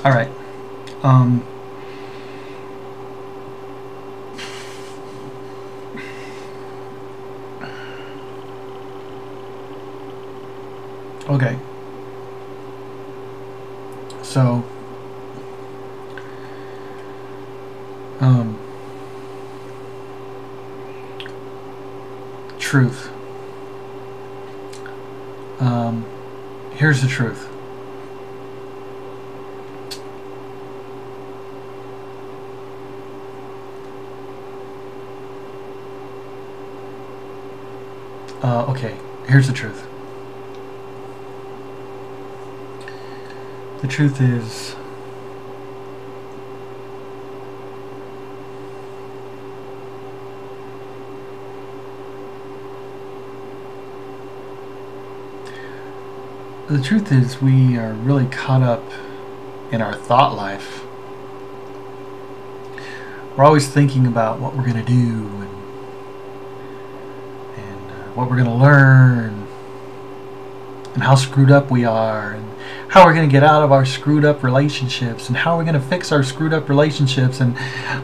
All right. Um, okay. So, um, truth. Here's the truth. Okay, here's the truth. The truth is, we are really caught up in our thought life. We're always thinking about what we're going to do and what we're going to learn and how screwed up we are and how we're going to get out of our screwed up relationships and how we're going to fix our screwed up relationships. And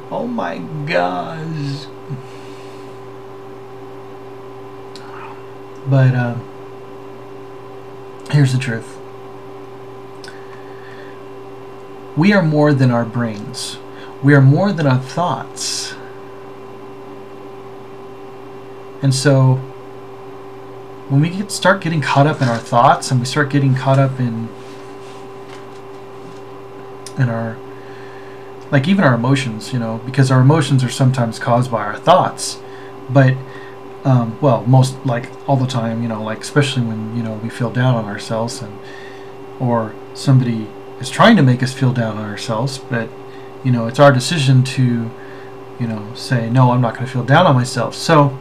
oh my gosh. But here's the truth. We are more than our brains. We are more than our thoughts. And so when we start getting caught up in our thoughts and we start getting caught up in our, like, even our emotions, you know, because our emotions are sometimes caused by our thoughts, but well, most, like, all the time, you know, like, especially when, you know, we feel down on ourselves or somebody is trying to make us feel down on ourselves, but, you know, it's our decision to, you know, say, no, I'm not going to feel down on myself. So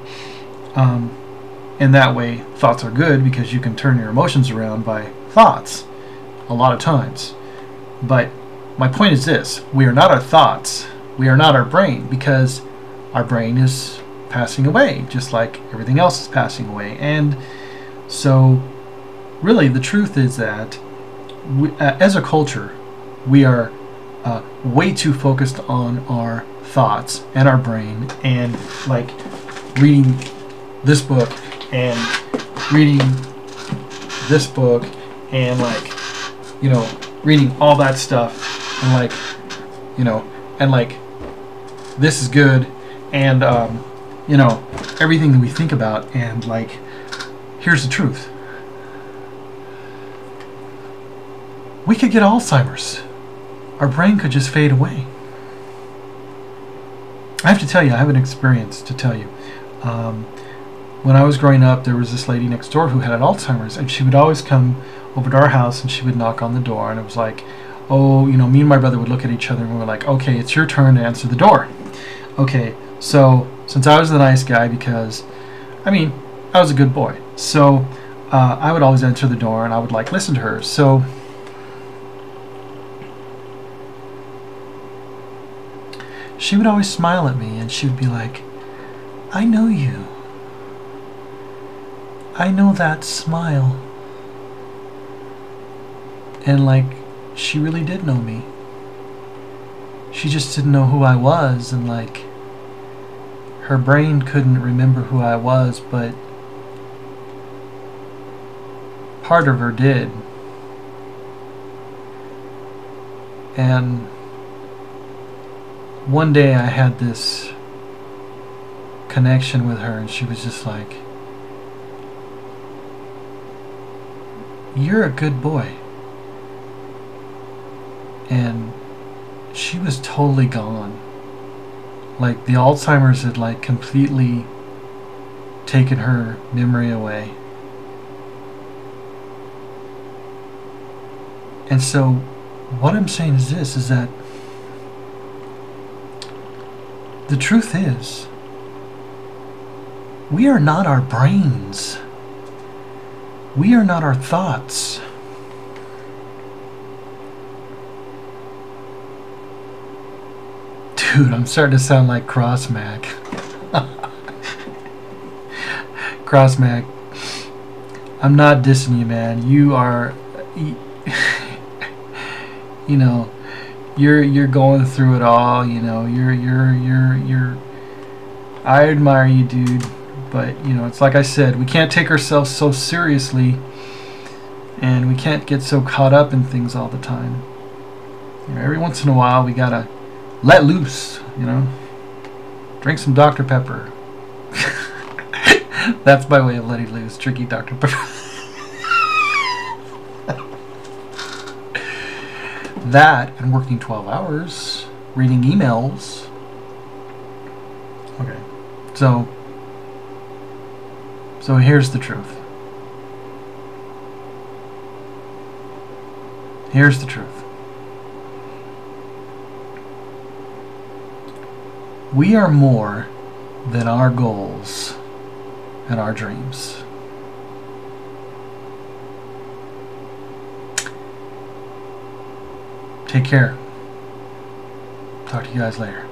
in that way, thoughts are good because you can turn your emotions around by thoughts a lot of times. But my point is this: we are not our thoughts. We are not our brain, because our brain is passing away, just like everything else is passing away. And so really the truth is that we, as a culture, we are way too focused on our thoughts and our brain, and like reading this book and reading this book and, like, you know, reading all that stuff and, like, you know, and like this is good, and you know, everything that we think about. And, like, here's the truth: we could get Alzheimer's. Our brain could just fade away. I have to tell you, I have an experience to tell you. When I was growing up, there was this lady next door who had Alzheimer's, and she would always come over to our house and she would knock on the door, and it was like, oh, you know, me and my brother would look at each other and we were like, okay, it's your turn to answer the door. Okay, so since I was the nice guy, because, I mean, I was a good boy, so I would always answer the door and I would, like, listen to her. So she would always smile at me and she would be like, I know you. I know that smile. And, like, she really did know me. She just didn't know who I was, and, like, her brain couldn't remember who I was, but part of her did. And one day I had this connection with her, and she was just like, you're a good boy. And she was totally gone. Like, the Alzheimer's had, like, completely taken her memory away. And so what I'm saying is this, is that the truth is, we are not our brains. We are not our thoughts. Dude, I'm starting to sound like Crossmack. Crossmack, I'm not dissing you, man. You are, you know, you're going through it all. You know, you're. I admire you, dude. But you know, it's like I said, we can't take ourselves so seriously, and we can't get so caught up in things all the time. You know, every once in a while, we gotta let loose. You know, drink some Dr. Pepper. That's my way of letting loose. Drinking Dr. Pepper. That and working 12 hours, reading emails. Okay, so here's the truth. Here's the truth. We are more than our goals and our dreams. Take care. Talk to you guys later.